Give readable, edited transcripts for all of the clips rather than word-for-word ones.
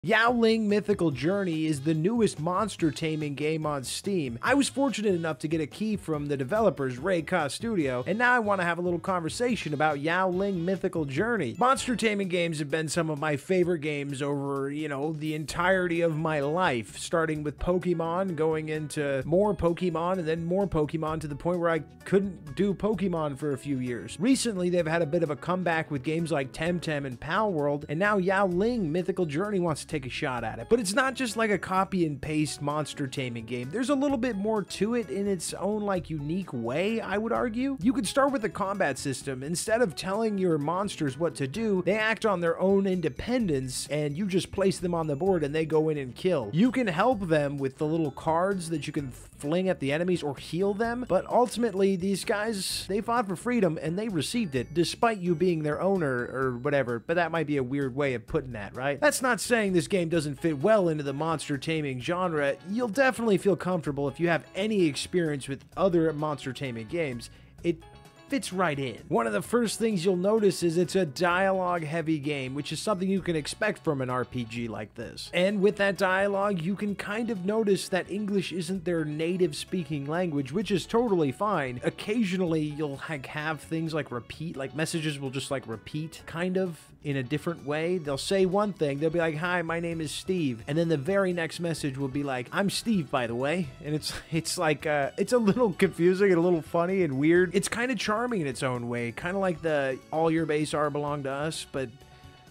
Yaoling Mythical Journey is the newest monster taming game on Steam. I was fortunate enough to get a key from the developers Rayca Studio, and now I want to have a little conversation about Yaoling Mythical Journey. Monster taming games have been some of my favorite games over, the entirety of my life, starting with Pokemon, going into more Pokemon, and then more Pokemon to the point where I couldn't do Pokemon for a few years. Recently, they've had a bit of a comeback with games like Temtem and Palworld, and now Yaoling Mythical Journey wants to take a shot at it. But it's not just like a copy and paste monster taming game. There's a little bit more to it in its own unique way, I would argue. You could start with the combat system. Instead of telling your monsters what to do, they act on their own independence and you just place them on the board and they go in and kill. You can help them with the little cards that you can fling at the enemies or heal them, but ultimately these guys, they fought for freedom and they received it despite you being their owner or whatever, but that might be a weird way of putting that, right? That's not saying this game doesn't fit well into the monster taming genre. You'll definitely feel comfortable if you have any experience with other monster taming games. It fits right in. One of the first things you'll notice is it's a dialogue-heavy game, which is something you can expect from an RPG like this. And with that dialogue, you can kind of notice that English isn't their native speaking language, which is totally fine. Occasionally, you'll have things like repeat, messages will just repeat, kind of, in a different way. They'll say one thing, they'll be like, "Hi, my name is Steve," and then the very next message will be like, "I'm Steve, by the way," and it's a little confusing and a little funny and weird. It's kind of charming in its own way, kind of like the "all your base are belong to us," but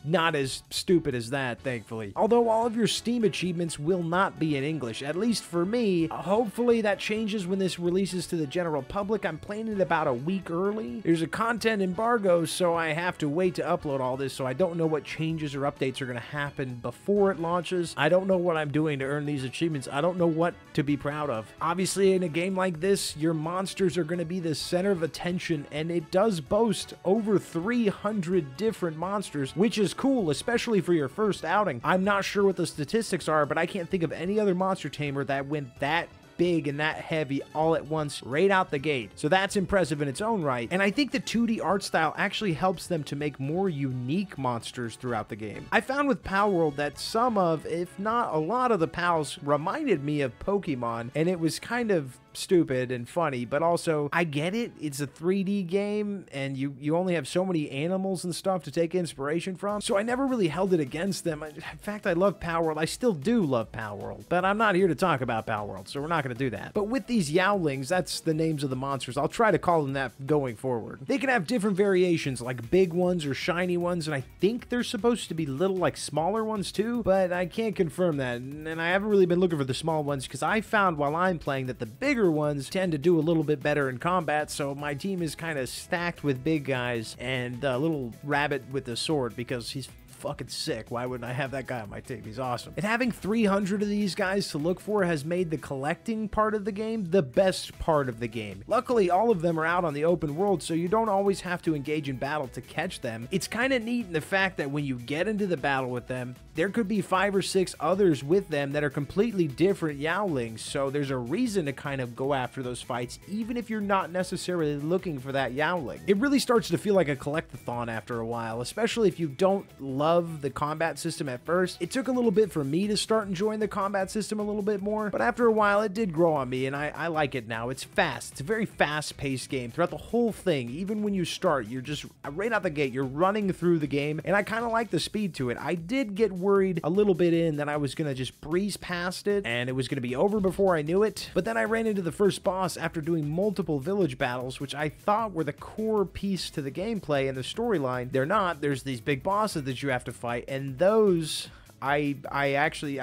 not as stupid as that, thankfully. Although all of your Steam achievements will not be in English, at least for me. Hopefully that changes when this releases to the general public. I'm playing it about a week early. There's a content embargo, so I have to wait to upload all this, so I don't know what changes or updates are going to happen before it launches. I don't know what I'm doing to earn these achievements. I don't know what to be proud of. Obviously, in a game like this, your monsters are going to be the center of attention, and it does boast over 300 different monsters, which is cool, especially for your first outing. I'm not sure what the statistics are, but I can't think of any other monster tamer that went that big and that heavy all at once right out the gate. So that's impressive in its own right. And I think the 2D art style actually helps them to make more unique monsters throughout the game. I found with Palworld that some of, if not a lot of the pals reminded me of Pokemon, and it was kind of stupid and funny, but also I get it. It's a 3D game and you only have so many animals and stuff to take inspiration from, so I never really held it against them. In fact, I love Palworld. I still do love Palworld, but I'm not here to talk about Palworld, so we're not going to do that. But with these Yaolings, that's the names of the monsters. I'll try to call them that going forward. They can have different variations, like big ones or shiny ones, and I think they're supposed to be little, smaller ones too, but I can't confirm that, and I haven't really been looking for the small ones because I found while I'm playing that the bigger ones tend to do a little bit better in combat, so my team is kind of stacked with big guys and a little rabbit with the sword because he's fucking sick. Why wouldn't I have that guy on my team? He's awesome. And having 300 of these guys to look for has made the collecting part of the game the best part of the game. Luckily, all of them are out on the open world, so you don't always have to engage in battle to catch them. It's kind of neat in the fact that when you get into the battle with them, there could be 5 or 6 others with them that are completely different Yaolings, so there's a reason to kind of go after those fights, even if you're not necessarily looking for that Yaoling. It really starts to feel like a collectathon after a while, especially if you don't love the combat system at first. It took a little bit for me to start enjoying the combat system a little bit more, but after a while it did grow on me, and I like it now. It's fast. It's a very fast-paced game throughout the whole thing. Even when you start, you're just right out the gate, you're running through the game, and I kind of like the speed to it. I did get worried a little bit in that I was going to just breeze past it, and it was going to be over before I knew it, but then I ran into the first boss after doing multiple village battles, which I thought were the core piece to the gameplay and the storyline. They're not. There's these big bosses that you have to fight, and those I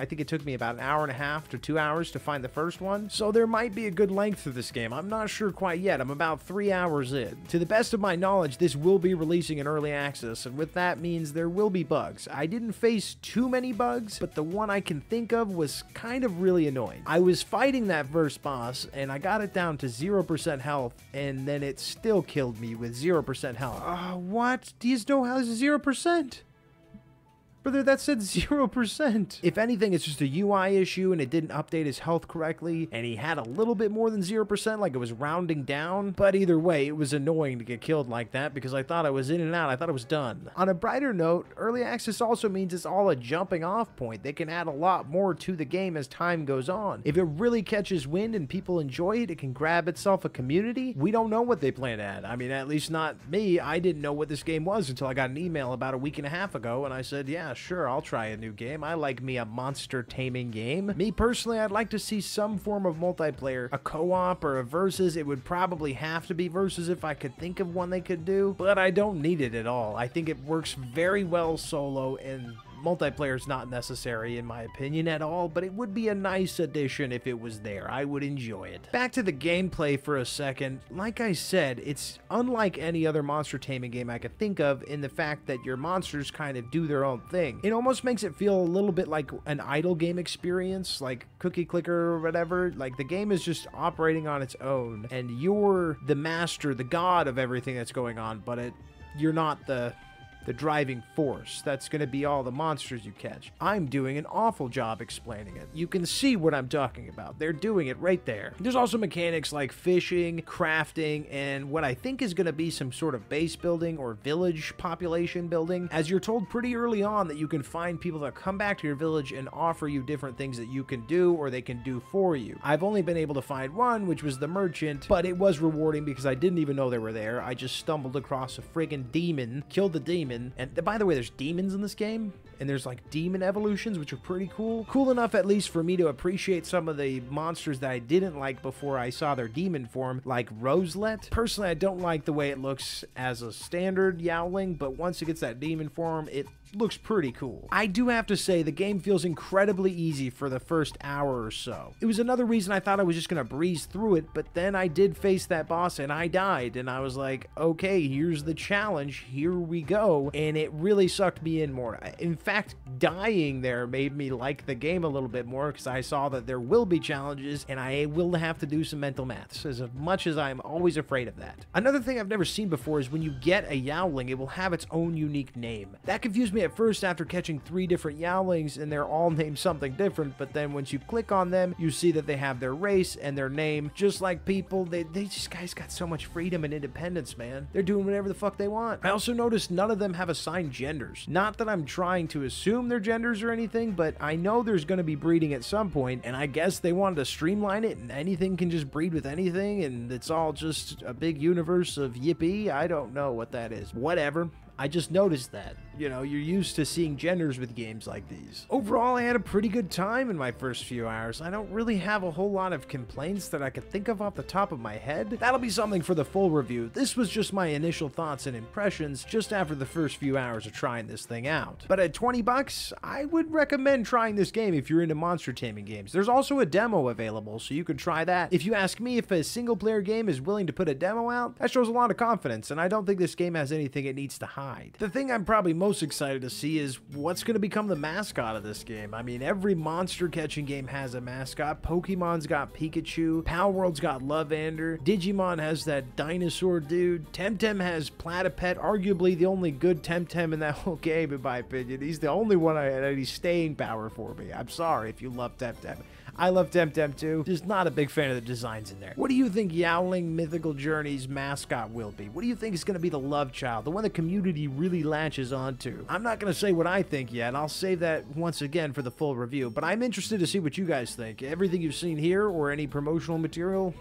think it took me about an hour and a half to 2 hours to find the first one, so there might be a good length to this game. I'm not sure quite yet. I'm about 3 hours in. To the best of my knowledge, this will be releasing in early access, and with that means there will be bugs. I didn't face too many bugs, but the one I can think of was kind of really annoying. I was fighting that first boss, and I got it down to 0% health, and then it still killed me with 0% health. What? Do you know how this is 0%? Brother, that said 0%. If anything, it's just a UI issue and it didn't update his health correctly, and he had a little bit more than 0%, like it was rounding down. But either way, it was annoying to get killed like that because I thought I was in and out. I thought it was done. On a brighter note, early access also means it's all a jumping off point. They can add a lot more to the game as time goes on. If it really catches wind and people enjoy it, it can grab itself a community. We don't know what they plan to add. I mean, at least not me. I didn't know what this game was until I got an email about a week and a half ago, and I said, yeah, sure, I'll try a new game. I like me a monster taming game. Me personally, I'd like to see some form of multiplayer, a co-op or a versus. It would probably have to be versus if I could think of one they could do, but I don't need it at all. I think it works very well solo, and multiplayer is not necessary in my opinion at all, but it would be a nice addition if it was there. I would enjoy it. Back to the gameplay for a second. Like I said, it's unlike any other monster taming game I could think of in the fact that your monsters kind of do their own thing. It almost makes it feel a little bit like an idle game experience, like Cookie Clicker or whatever. Like the game is just operating on its own, and you're the master, the god of everything that's going on, but you're not the driving force. That's going to be all the monsters you catch. I'm doing an awful job explaining it. You can see what I'm talking about. They're doing it right there. There's also mechanics like fishing, crafting, and what I think is going to be some sort of base building or village population building, as you're told pretty early on that you can find people that come back to your village and offer you different things that you can do or they can do for you. I've only been able to find one, which was the merchant, but it was rewarding because I didn't even know they were there. I just stumbled across a friggin' demon, killed the demon. And by the way, there's demons in this game, and there's like demon evolutions, which are pretty cool. Cool enough at least for me to appreciate some of the monsters that I didn't like before I saw their demon form, like Roselet. Personally, I don't like the way it looks as a standard Yaoling, but once it gets that demon form, it looks pretty cool. I do have to say, the game feels incredibly easy for the first hour or so. It was another reason I thought I was just gonna breeze through it, but then I did face that boss and I died, and I was like, okay, here's the challenge, here we go, and it really sucked me in more. In fact, dying there made me like the game a little bit more because I saw that there will be challenges and I will have to do some mental maths, as much as I'm always afraid of that. Another thing I've never seen before is when you get a Yaoling, it will have its own unique name. That confused me at first after catching 3 different Yaolings and they're all named something different, but then once you click on them, you see that they have their race and their name. Just like people, they just, guys got so much freedom and independence, man. They're doing whatever the fuck they want. I also noticed none of them have assigned genders. Not that I'm trying to assume their genders or anything, but I know there's going to be breeding at some point, and I guess they wanted to streamline it and anything can just breed with anything and it's all just a big universe of yippee. I don't know what that is. Whatever. I just noticed that. You know, you're used to seeing genders with games like these. Overall, I had a pretty good time in my first few hours. I don't really have a whole lot of complaints that I could think of off the top of my head. That'll be something for the full review. This was just my initial thoughts and impressions just after the first few hours of trying this thing out. But at 20 bucks, I would recommend trying this game if you're into monster taming games. There's also a demo available, so you could try that. If you ask me if a single player game is willing to put a demo out, that shows a lot of confidence, and I don't think this game has anything it needs to hide. The thing I'm probably most excited to see is what's going to become the mascot of this game. I mean, every monster catching game has a mascot. Pokemon's got Pikachu, Palworld's got Lovander, Digimon has that dinosaur dude, Temtem has Platypet, arguably the only good Temtem in that whole game in my opinion. He's the only one I had any staying power for me. I'm sorry if you love Temtem. I love Temtem too, just not a big fan of the designs in there. What do you think Yaoling Mythical Journey's mascot will be? What do you think is going to be the love child, the one the community really latches onto? I'm not going to say what I think yet. I'll save that once again for the full review, but I'm interested to see what you guys think. Everything you've seen here or any promotional material,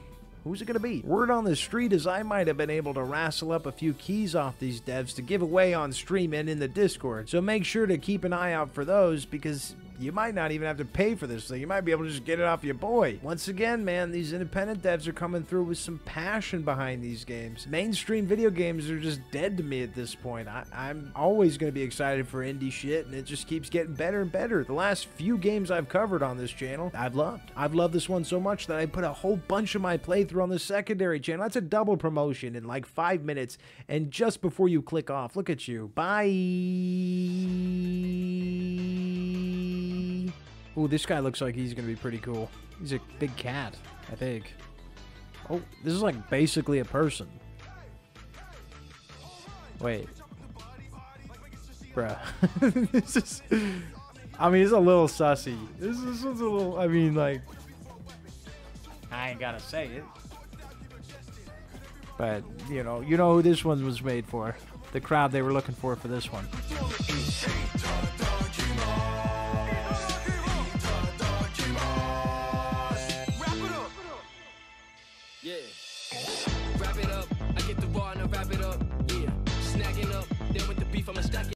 who's it going to be? Word on the street is I might have been able to wrestle up a few keys off these devs to give away on stream and in the Discord, so make sure to keep an eye out for those because you might not even have to pay for this thing. You might be able to just get it off your boy. Once again, man, these independent devs are coming through with some passion behind these games. Mainstream video games are just dead to me at this point. I'm always going to be excited for indie shit, and it just keeps getting better and better. The last few games I've covered on this channel, I've loved. I've loved this one so much that I put a whole bunch of my playthrough on the secondary channel. That's a double promotion in like 5 minutes, and just before you click off, look at you. Bye. Ooh, this guy looks like he's gonna be pretty cool. He's a big cat, I think. Oh, this is like basically a person. Wait. Bruh. This is... I mean, it's a little sussy. This is a little... I mean, like... I ain't gotta say it. But, you know who this one was made for. The crowd they were looking for this one. Yeah. Wrap it up. I get the raw and I wrap it